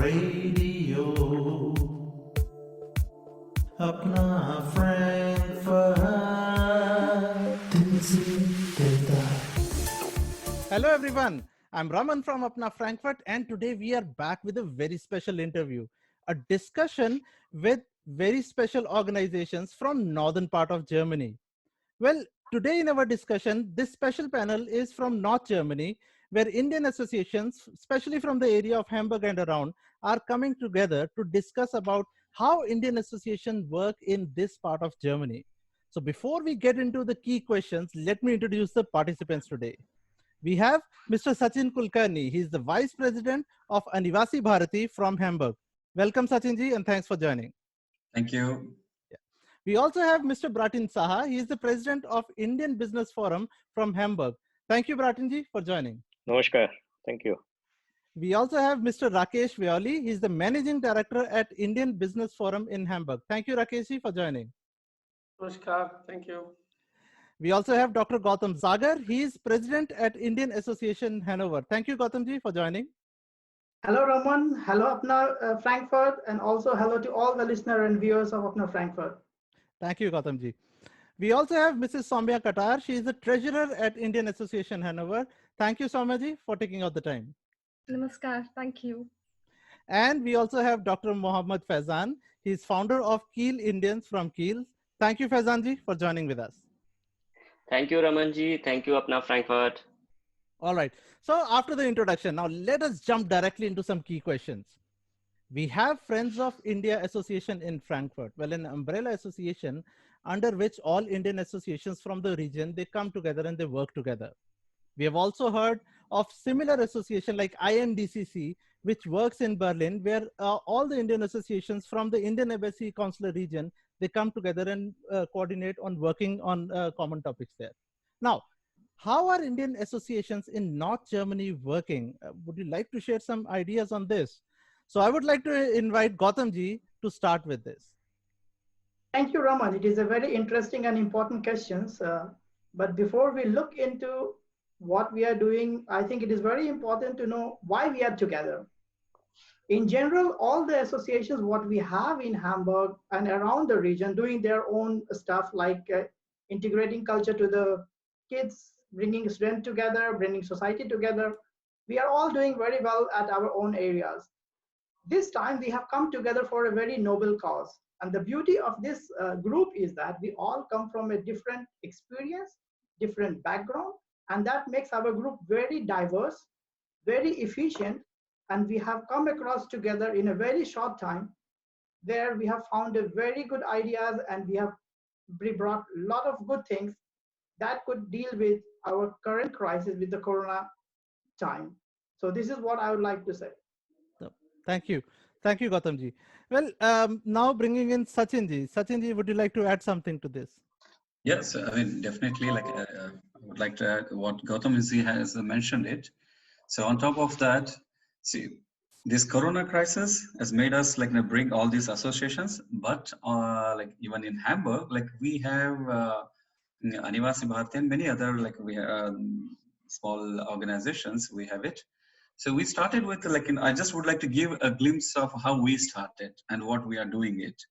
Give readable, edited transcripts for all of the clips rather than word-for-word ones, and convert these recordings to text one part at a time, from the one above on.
Radio Apna Frankfurt. Hello everyone, I'm Raman from Apna Frankfurt, and today we are back with a very special interview, a discussion with very special organizations from northern part of Germany. Well, today in our discussion, this special panel is from North Germany, where Indian associations, especially from the area of Hamburg and around, are coming together to discuss about how Indian associations work in this part of Germany. So before we get into the key questions, let me introduce the participants today. We have Mr. Sachin Kulkarni. He is the Vice President of Anivasi Bharati from Hamburg. Welcome, Sachinji, and thanks for joining. Thank you. We also have Mr. Bratin Saha. He is the President of Indian Business Forum from Hamburg. Thank you, Bratinji, for joining. Namaskar. Thank you. We also have Mr. Rakesh Vyali. He is the Managing Director at Indian Business Forum in Hamburg. Thank you, Rakeshji, for joining. Namaskar. Thank you. We also have Dr. Gautam Sagar. He is President at Indian Association Hannover. Thank you, Gautamji, for joining. Hello, Raman. Hello, Apna Frankfurt. And also hello to all the listeners and viewers of Apna Frankfurt. Thank you, Gautamji. We also have Mrs. Sowmya Katar. She is the Treasurer at Indian Association Hannover. Thank you, Sowmyaji, for taking out the time. Namaskar. Thank you. And we also have Dr. Mohammad Faizan. He is founder of Kiel Indians from Kiel. Thank you, Faizanji, for joining with us. Thank you, Ramanji. Thank you, Apna Frankfurt. All right. So after the introduction, now let us jump directly into some key questions. We have Friends of India Association in Frankfurt. Well, an umbrella association under which all Indian associations from the region, they come together and they work together. We have also heard of similar association like INDCC, which works in Berlin, where all the Indian associations from the Indian Embassy Consular region, they come together and coordinate on working on common topics there. Now, how are Indian associations in North Germany working? Would you like to share some ideas on this? So I would like to invite Gautamji to start with this. Thank you, Raman. It is a very interesting and important questions. But before we look into what we are doing, I think it is very important to know why we are together. In general, all the associations, what we have in Hamburg and around the region, doing their own stuff like integrating culture to the kids, bringing students together, bringing society together. We are all doing very well at our own areas. This time we have come together for a very noble cause. And the beauty of this group is that we all come from a different experience, different background, and that makes our group very diverse, very efficient, and we have come across together in a very short time where we have found a very good ideas and we have brought a lot of good things that could deal with our current crisis with the corona time. So this is what I would like to say. Thank you. Thank you, Gautamji. Well, now bringing in Sachinji. Sachinji, would you like to add something to this? Yes, I mean, definitely, like I would like to add what Gautamji has mentioned it. So on top of that, see, this corona crisis has made us like bring all these associations, but like even in Hamburg, like we have Anivasi Bharati and many other like we have small organizations, we have it. So we started with like, I just would like to give a glimpse of how we started and what we are doing it.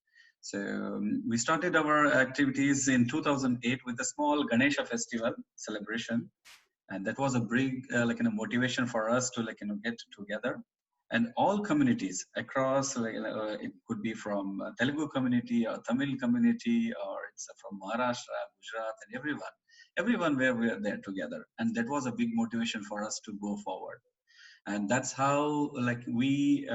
So we started our activities in 2008 with a small Ganesha festival celebration. And that was a big motivation for us to get together. And all communities across, it could be from Telugu community or Tamil community, or it's from Maharashtra, Gujarat, and everyone where we are there together. And that was a big motivation for us to go forward. And that's how we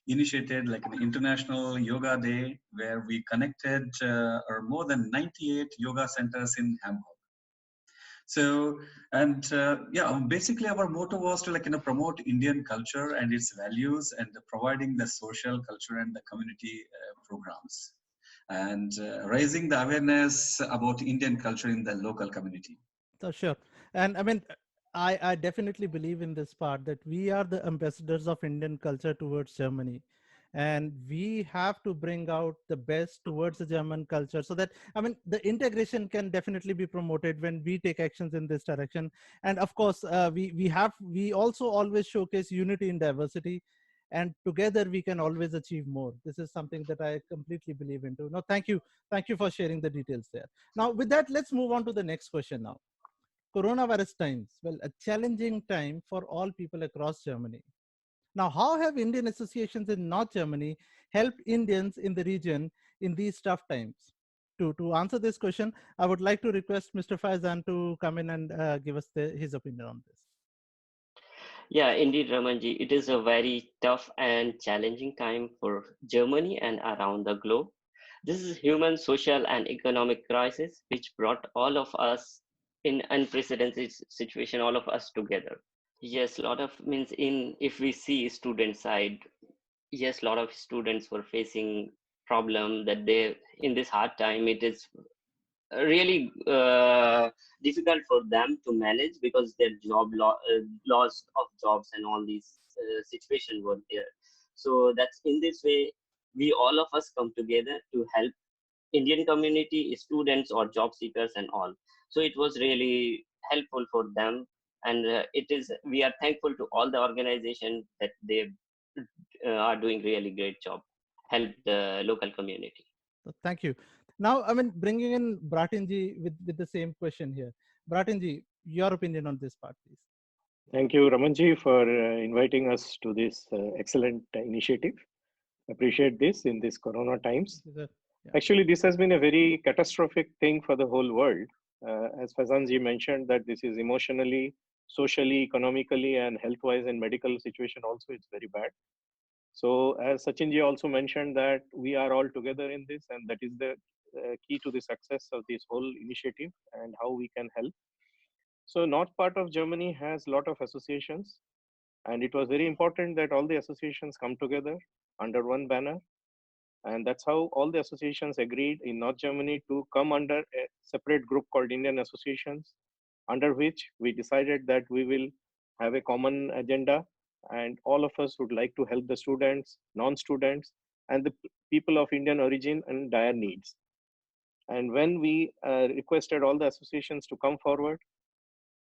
initiated an International Yoga Day, where we connected more than 98 yoga centers in Hamburg. So, and basically our motto was to promote Indian culture and its values, and providing the social, culture, and the community programs, and raising the awareness about Indian culture in the local community. So sure. And I mean, I definitely believe in this part that we are the ambassadors of Indian culture towards Germany. And we have to bring out the best towards the German culture, so that, I mean, the integration can definitely be promoted when we take actions in this direction. And of course, we also always showcase unity in diversity. and together we can always achieve more. This is something that I completely believe into. No, thank you for sharing the details there. Now with that, let's move on to the next question. Now, coronavirus times, well, a challenging time for all people across Germany. Now, how have Indian associations in North Germany helped Indians in the region in these tough times? To answer this question, I would like to request Mr. Faizan to come in and give us his opinion on this. Yeah, indeed, Ramanji, it is a very tough and challenging time for Germany and around the globe. This is human, social, and economic crisis which brought all of us in unprecedented situation, all of us together. Yes, a lot of means in if we see student side, yes, a lot of students were facing problem that they in this hard time it is really difficult for them to manage because their loss of jobs and all these situations were there. So that's in this way we all of us come together to help Indian community, students or job seekers and all. So it was really helpful for them, and it is we are thankful to all the organizations that they are doing really great job, help the local community. So thank you. Now, I mean, bringing in Bratinji with the same question here. Bratinji, your opinion on this part, please. Thank you, Ramanji, for inviting us to this excellent initiative. Appreciate this in these Corona times. Yeah. Actually, this has been a very catastrophic thing for the whole world. As Fazanji mentioned, that this is emotionally, socially, economically, and health-wise and medical situation also, it's very bad. So as Sachinji also mentioned that we are all together in this, and that is the key to the success of this whole initiative and how we can help. So north part of Germany has a lot of associations, and it was very important that all the associations come together under one banner. And that's how all the associations agreed in North Germany to come under a separate group called Indian Associations, under which we decided that we will have a common agenda, and all of us would like to help the students, non-students, and the people of Indian origin and dire needs. And when we requested all the associations to come forward,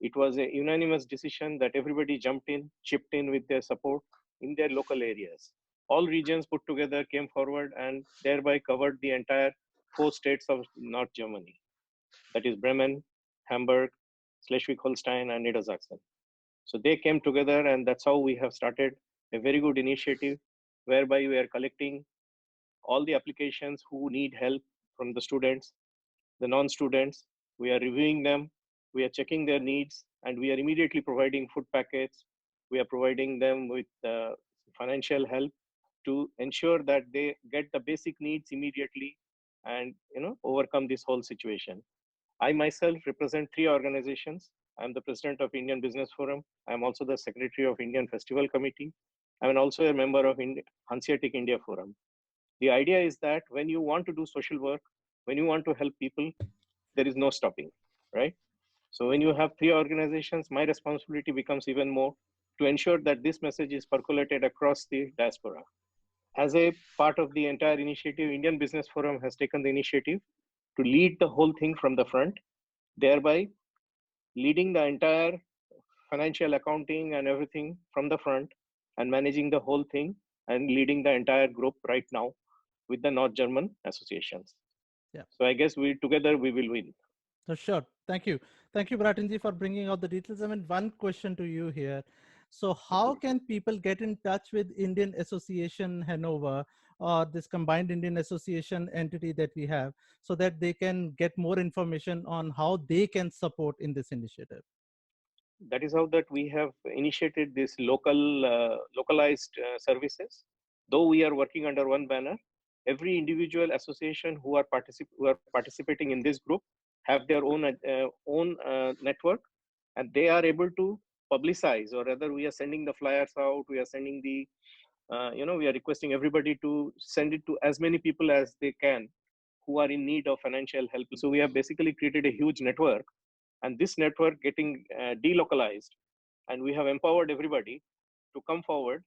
it was a unanimous decision that everybody jumped in, chipped in with their support in their local areas. All regions put together came forward and thereby covered the entire 4 states of North Germany. That is Bremen, Hamburg, Schleswig-Holstein, and Niedersachsen. So they came together, and that's how we have started a very good initiative whereby we are collecting all the applications who need help from the students, the non-students. We are reviewing them, we are checking their needs, and we are immediately providing food packets. We are providing them with financial help to ensure that they get the basic needs immediately and overcome this whole situation. I myself represent 3 organizations. I'm the president of Indian Business Forum. I'm also the secretary of Indian Festival Committee. I'm also a member of Hanseatic India Forum. The idea is that when you want to do social work, when you want to help people, there is no stopping, right? So when you have 3 organizations, my responsibility becomes even more to ensure that this message is percolated across the diaspora. As a part of the entire initiative, Indian Business Forum has taken the initiative to lead the whole thing from the front, thereby leading the entire financial accounting and everything from the front and managing the whole thing and leading the entire group right now with the North German associations. Yeah. So I guess together we will win. So sure. Thank you. Thank you, Bratinji, for bringing out the details. I mean, one question to you here. So how can people get in touch with Indian Association Hannover or this combined Indian Association entity that we have so that they can get more information on how they can support in this initiative? That is how that we have initiated this localized services. Though we are working under one banner, every individual association who are participating in this group have their own network, and they are able to publicize, or rather we are sending the flyers out, we are sending the we are requesting everybody to send it to as many people as they can who are in need of financial help. So we have basically created a huge network, and this network getting delocalized, and we have empowered everybody to come forward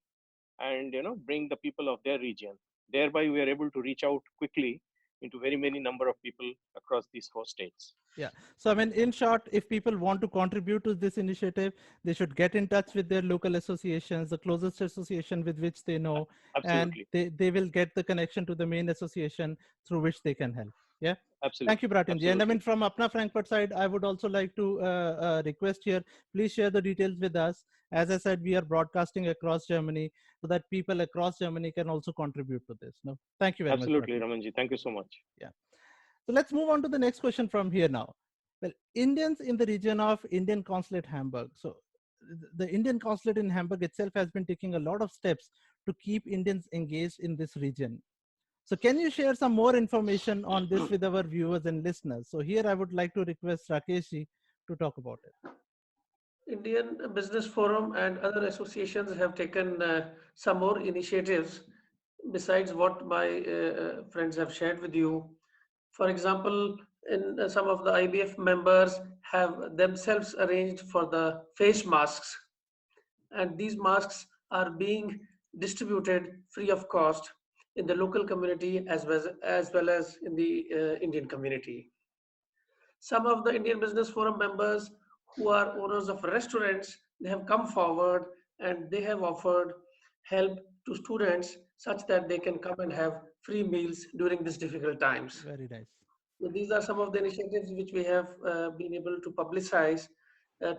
and bring the people of their region. Thereby we are able to reach out quickly into very many number of people across these 4 states. Yeah. So, I mean, in short, if people want to contribute to this initiative, they should get in touch with their local associations, the closest association with which they know, Absolutely. and they will get the connection to the main association through which they can help. Yeah. Absolutely. Thank you, Bratinji. And I Absolutely. mean, from Apna Frankfurt side, I would also like to request here, please share the details with us. As I said, we are broadcasting across Germany so that people across Germany can also contribute to this. No, thank you very Absolutely, much. Ramanji. Thank you so much. Yeah. So let's move on to the next question from here now. Well, Indians in the region of Indian Consulate Hamburg. So the Indian Consulate in Hamburg itself has been taking a lot of steps to keep Indians engaged in this region. So can you share some more information on this with our viewers and listeners? So here I would like to request Rakeshji to talk about it. Indian Business Forum and other associations have taken some more initiatives besides what my friends have shared with you. For example, in some of the IBF members have themselves arranged for the face masks, and these masks are being distributed free of cost in the local community as well as in the Indian community. Some of the Indian Business Forum members who are owners of restaurants, they have come forward and they have offered help to students such that they can come and have free meals during these difficult times. Very nice. So these are some of the initiatives which we have been able to publicize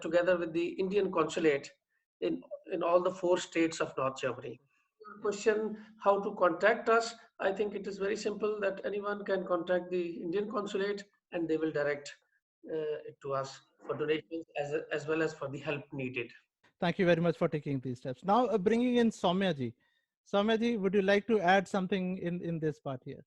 together with the Indian consulate in all the 4 states of North Germany. Question how to contact us. I think it is very simple that anyone can contact the Indian consulate and they will direct it to us for donations as well as for the help needed. Thank you very much for taking these steps. Now bringing in Sowmya ji. Sowmya ji, would you like to add something in this part here?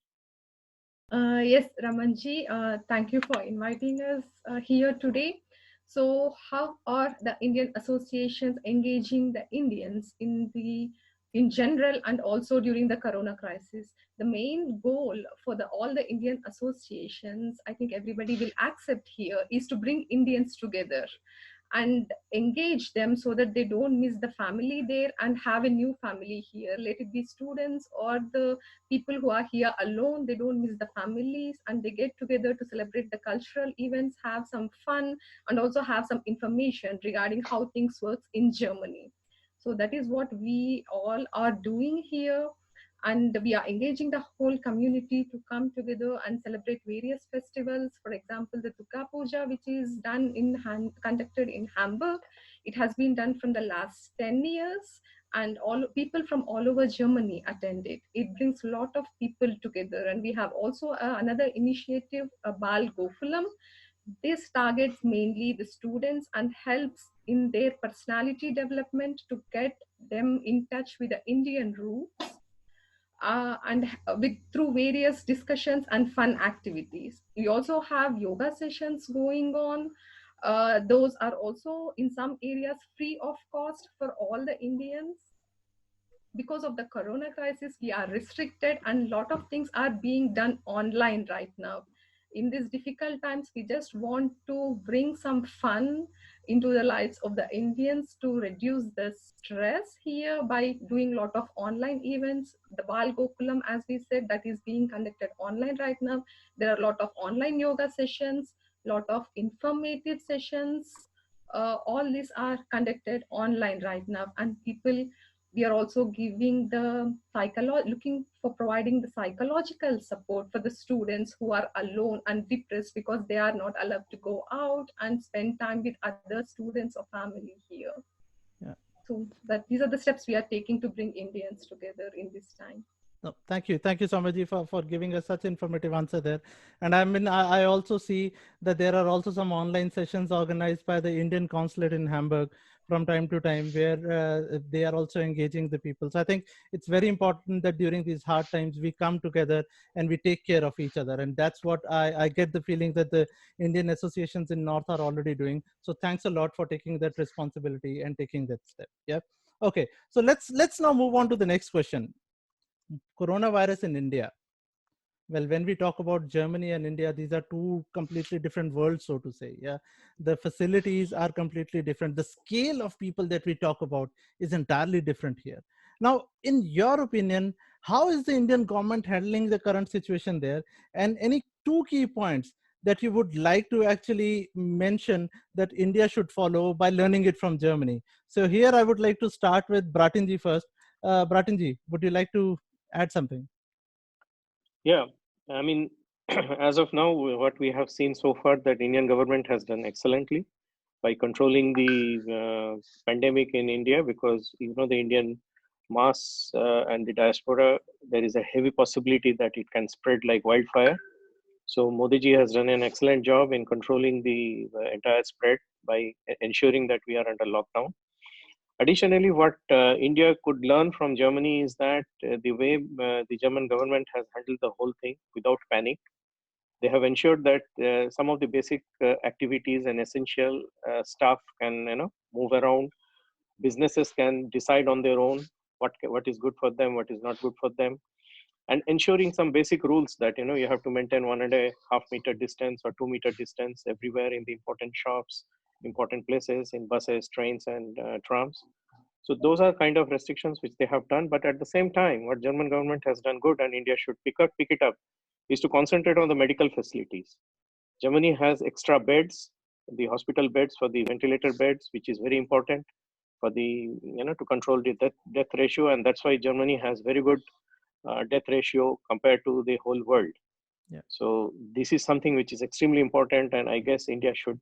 Yes, Ramanji, thank you for inviting us here today. So, how are the Indian associations engaging the Indians in general and also during the Corona crisis? The main goal for all the Indian associations, I think everybody will accept here, is to bring Indians together and engage them so that they don't miss the family there and have a new family here. Let it be students or the people who are here alone, they don't miss the families and they get together to celebrate the cultural events, have some fun, and also have some information regarding how things work in Germany. So that is what we all are doing here. And we are engaging the whole community to come together and celebrate various festivals. For example, the Duka Puja, which is done conducted in Hamburg. It has been done from the last 10 years, and all people from all over Germany attend it. It brings a lot of people together. And we have also another initiative, Balagokulam. This targets mainly the students and helps in their personality development to get them in touch with the Indian roots. And through various discussions and fun activities. We also have yoga sessions going on. Those are also in some areas free of cost for all the Indians. Because of the Corona crisis, we are restricted and a lot of things are being done online right now. In these difficult times, we just want to bring some fun into the lives of the Indians to reduce the stress here by doing a lot of online events. The Balagokulam, as we said, that is being conducted online right now. There are a lot of online yoga sessions, a lot of informative sessions. All these are conducted online right now, and we are also giving looking for providing the psychological support for the students who are alone and depressed because they are not allowed to go out and spend time with other students or family here. Yeah. So these are the steps we are taking to bring Indians together in this time. No, thank you, Sowmya, for giving us such informative answer there. And I mean, I also see that there are also some online sessions organized by the Indian consulate in Hamburg from time to time, where they are also engaging the people. So I think it's very important that during these hard times we come together and we take care of each other, and that's what I get the feeling that the Indian associations in North are already doing. So thanks a lot for taking that responsibility and taking that step. Yeah. Okay. So let's now move on to the next question. Coronavirus in India. Well, when we talk about Germany and India, these are two completely different worlds, so to say. Yeah, the facilities are completely different. The scale of people that we talk about is entirely different here. Now, in your opinion, How is the Indian government handling the current situation there? And any two key points that you would like to actually mention that India should follow by learning it from Germany. So here I would like to start with Bratinji first. Bratinji, would you like to add something? Yeah, I mean, as of now, what we have seen so far that Indian government has done excellently by controlling the pandemic in India, because the Indian mass and the diaspora, there is a heavy possibility that it can spread like wildfire. So Modi ji has done an excellent job in controlling the entire spread by ensuring that we are under lockdown. Additionally, what India could learn from Germany is that the way the German government has handled the whole thing without panic, they have ensured that some of the basic activities and essential staff can move around. Businesses can decide on their own what is good for them, what is not good for them, and ensuring some basic rules that you have to maintain 1.5 meter distance or 2 meter distance everywhere in the important shops, important places, in buses, trains, and trams. So those are kind of restrictions which they have done. But at the same time, what German government has done good, and India should pick it up, is to concentrate on the medical facilities. Germany has extra beds, the hospital beds for the ventilator beds, which is very important for the to control the death ratio, and that's why Germany has very good death ratio compared to the whole world. Yeah. So this is something which is extremely important, and I guess India should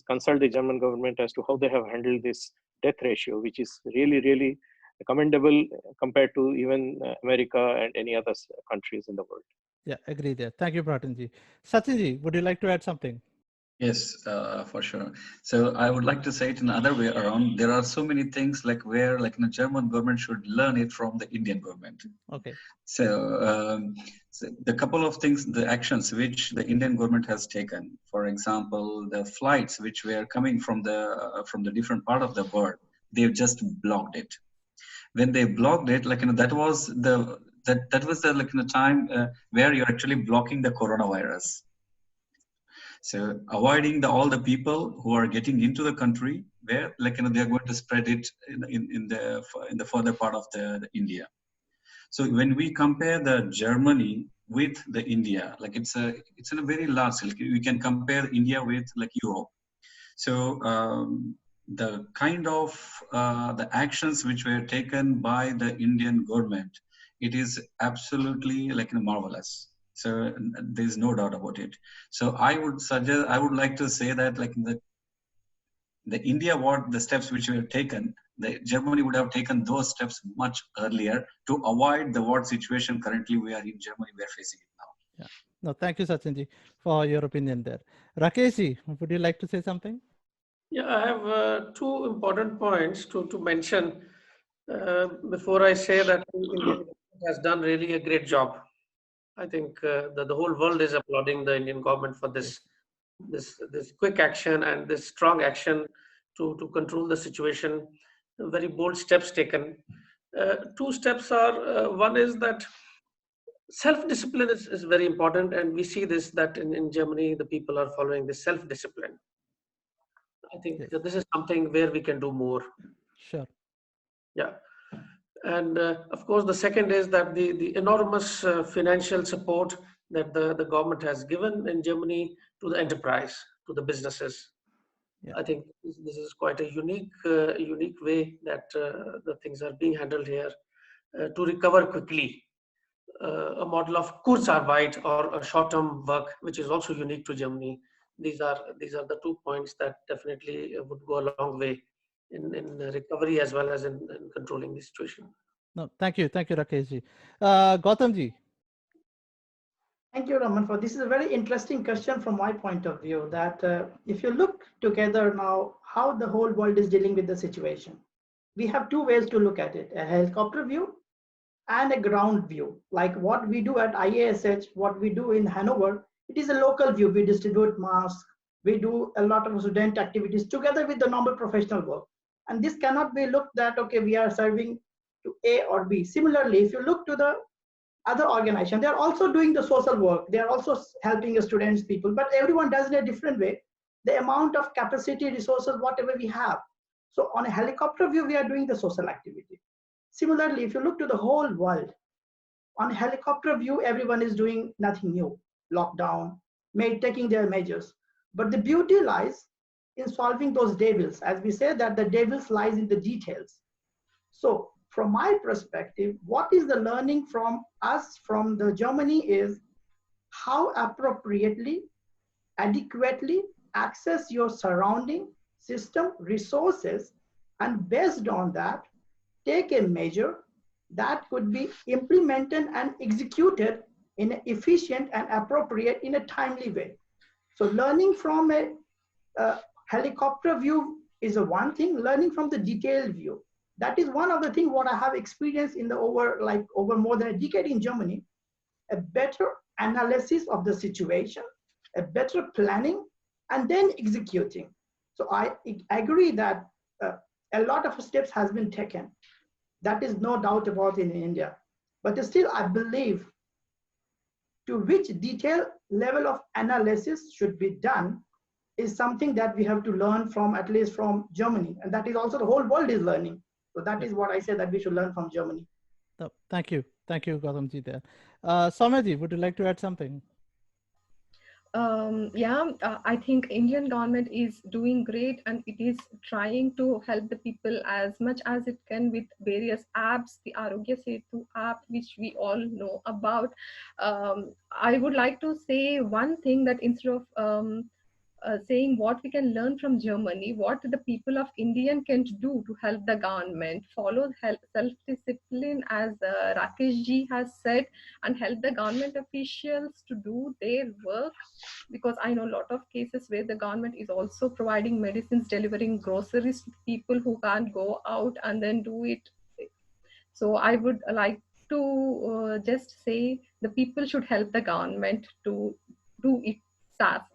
consult the German government as to how they have handled this death ratio, which is really, really commendable compared to even America and any other countries in the world. Yeah, agree there. Thank you, Bratinji. Sachinji, would you like to add something? Yes, for sure. So I would like to say it in another way around. There are so many things like where like the German government should learn it from the Indian government. Okay. So, the couple of things, the actions which the Indian government has taken, for example, the flights which were coming from the different part of the world, they've just blocked it. When they blocked it, like that was the time where you're actually blocking the coronavirus. So avoiding all the people who are getting into the country where they're going to spread it in the further part of the India. So when we compare the Germany with the India, like it's in a very large, we can compare India with like Europe. So the kind of the actions which were taken by the Indian government, it is absolutely marvelous. So there's no doubt about it. So I would like to say that the India, what the steps which were taken, the Germany would have taken those steps much earlier to avoid the war situation currently we are in Germany, we are facing it now. Yeah. No, thank you, Sachinji, for your opinion there. Rakeshji, would you like to say something? Yeah, I have two important points to mention before I say that India has done really a great job. I think the whole world is applauding the Indian government for this quick action and this strong action to control the situation. Very bold steps taken. Two steps are one is that self-discipline is very important, and we see this that in Germany the people are following this self-discipline. I think Yes. this is something where we can do more. Sure. Yeah. And of course, the second is that the enormous financial support that the government has given in Germany to the enterprise, to the businesses. Yeah. I think this is quite a unique way that the things are being handled here to recover quickly. A model of Kurzarbeit or a short-term work, which is also unique to Germany. These are the 2 points that definitely would go a long way in recovery as well as in controlling the situation. No, thank you, Rakeshji. Gautamji. Thank you, Raman, for this is a very interesting question from my point of view. That if you look together now, how the whole world is dealing with the situation, we have two ways to look at it: a helicopter view and a ground view. Like what we do at IASH, what we do in Hannover, it is a local view. We distribute masks, we do a lot of student activities together with the normal professional work. And this cannot be looked at, okay, we are serving to A or B. Similarly, if you look to the other organization, they are also doing the social work. They are also helping the students, people, but everyone does it in a different way. The amount of capacity, resources, whatever we have. So on a helicopter view, we are doing the social activity. Similarly, if you look to the whole world, On helicopter view, everyone is doing nothing new, lockdown, taking their measures. But the beauty lies in solving those devils. As we say that the devils lies in the details. So from my perspective, what is the learning from us from the Germany is how appropriately, adequately access your surrounding system resources, and based on that, take a measure that could be implemented and executed in an efficient and appropriate in a timely way. So learning from a helicopter view is a one thing, learning from the detailed view. That is one of the things what I have experienced in the over more than a decade in Germany, a better analysis of the situation, a better planning, and then executing. So I agree that a lot of steps has been taken. That is no doubt about in India. But still, I believe to which detailed level of analysis should be done is something that we have to learn from, at least from Germany. And that is also the whole world is learning. So that is what I say that we should learn from Germany. Oh, thank you. Thank you, Gautamji there. Sowmya, would you like to add something? I think Indian government is doing great, and it is trying to help the people as much as it can with various apps, the Arogya Setu app, which we all know about. I would like to say one thing, that instead of saying what we can learn from Germany, what the people of India can do to help the government follow self-discipline, as Rakesh ji has said, and help the government officials to do their work. Because I know a lot of cases where the government is also providing medicines, delivering groceries to people who can't go out and then do it. So I would like to just say the people should help the government to do its tasks.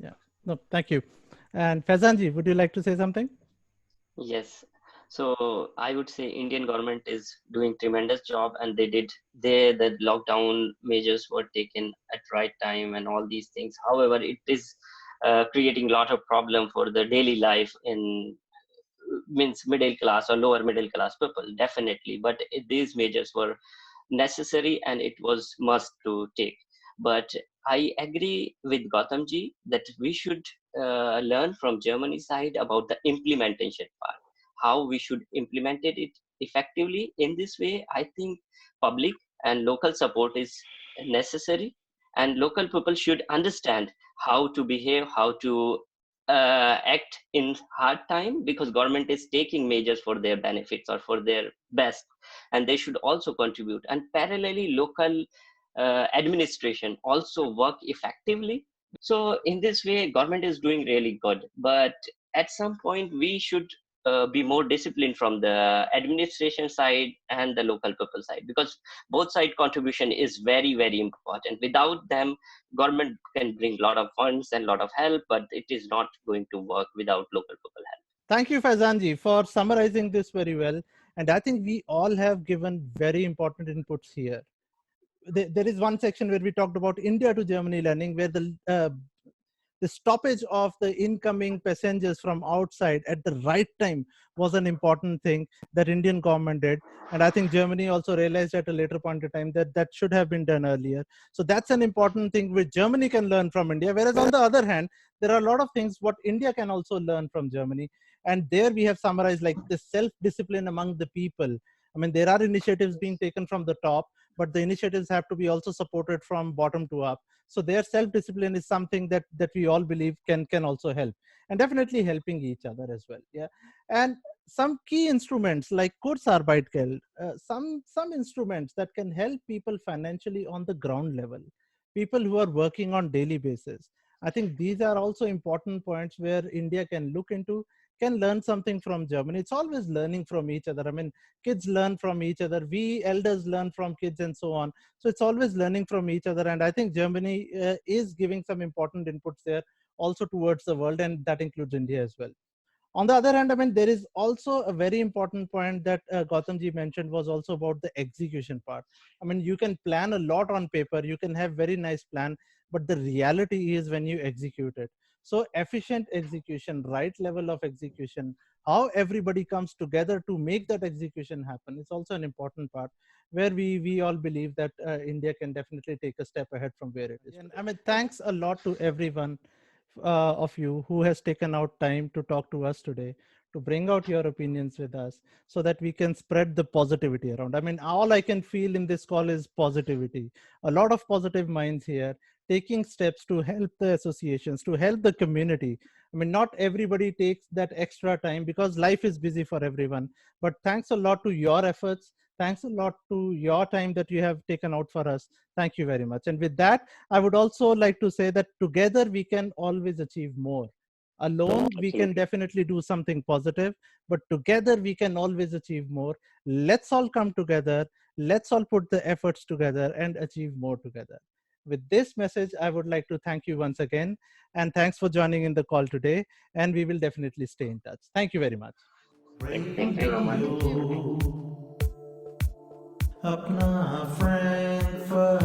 Yeah, no, thank you. And Faizanji, would you like to say something? Yes. So I would say Indian government is doing tremendous job, and the lockdown measures were taken at right time and all these things. However, it is creating a lot of problem for the daily life in means middle class or lower middle class people, definitely. But these measures were necessary and it was must to take. But I agree with Gautamji that we should learn from Germany side about the implementation part, how we should implement it effectively. In this way, I think public and local support is necessary, and local people should understand how to behave, how to act in hard time, because government is taking measures for their benefits or for their best, and they should also contribute. And parallelly, local administration also work effectively. So in this way, government is doing really good. But at some point, we should be more disciplined from the administration side and the local people side, because both side contribution is very, very important. Without them, government can bring a lot of funds and a lot of help, but it is not going to work without local people help. Thank you, Faizanji, for summarizing this very well. And I think we all have given very important inputs here. There is one section where we talked about India to Germany learning, where the stoppage of the incoming passengers from outside at the right time was an important thing that Indian government did. And I think Germany also realized at a later point in time that that should have been done earlier. So that's an important thing which Germany can learn from India. Whereas on the other hand, there are a lot of things what India can also learn from Germany. And there we have summarized like the self-discipline among the people. I mean, there are initiatives being taken from the top, but the initiatives have to be also supported from bottom to up. So their self-discipline is something that we all believe can also help, and definitely helping each other as well. Yeah, and some key instruments like Kurzarbeitgeld, some instruments that can help people financially on the ground level, people who are working on daily basis. I think these are also important points where India can look into, can learn something from Germany. It's always learning from each other. I mean, kids learn from each other. We elders learn from kids and so on. So it's always learning from each other. And I think Germany is giving some important inputs there also towards the world, and that includes India as well. On the other hand, I mean, there is also a very important point that Gautamji mentioned was also about the execution part. I mean, you can plan a lot on paper, you can have very nice plan, but the reality is when you execute it. So efficient execution, right level of execution, how everybody comes together to make that execution happen, is also an important part where we all believe that India can definitely take a step ahead from where it is. And I mean, thanks a lot to everyone of you who has taken out time to talk to us today, to bring out your opinions with us so that we can spread the positivity around. I mean, all I can feel in this call is positivity. A lot of positive minds here taking steps to help the associations, to help the community. I mean, not everybody takes that extra time because life is busy for everyone. But thanks a lot to your efforts. Thanks a lot to your time that you have taken out for us. Thank you very much. And with that, I would also like to say that together we can always achieve more. Alone, we can definitely do something positive, but together we can always achieve more. Let's all come together. Let's all put the efforts together and achieve more together. With this message, I would like to thank you once again. And thanks for joining in the call today. And we will definitely stay in touch. Thank you very much. Thank you, Raman. अपना Frankfurt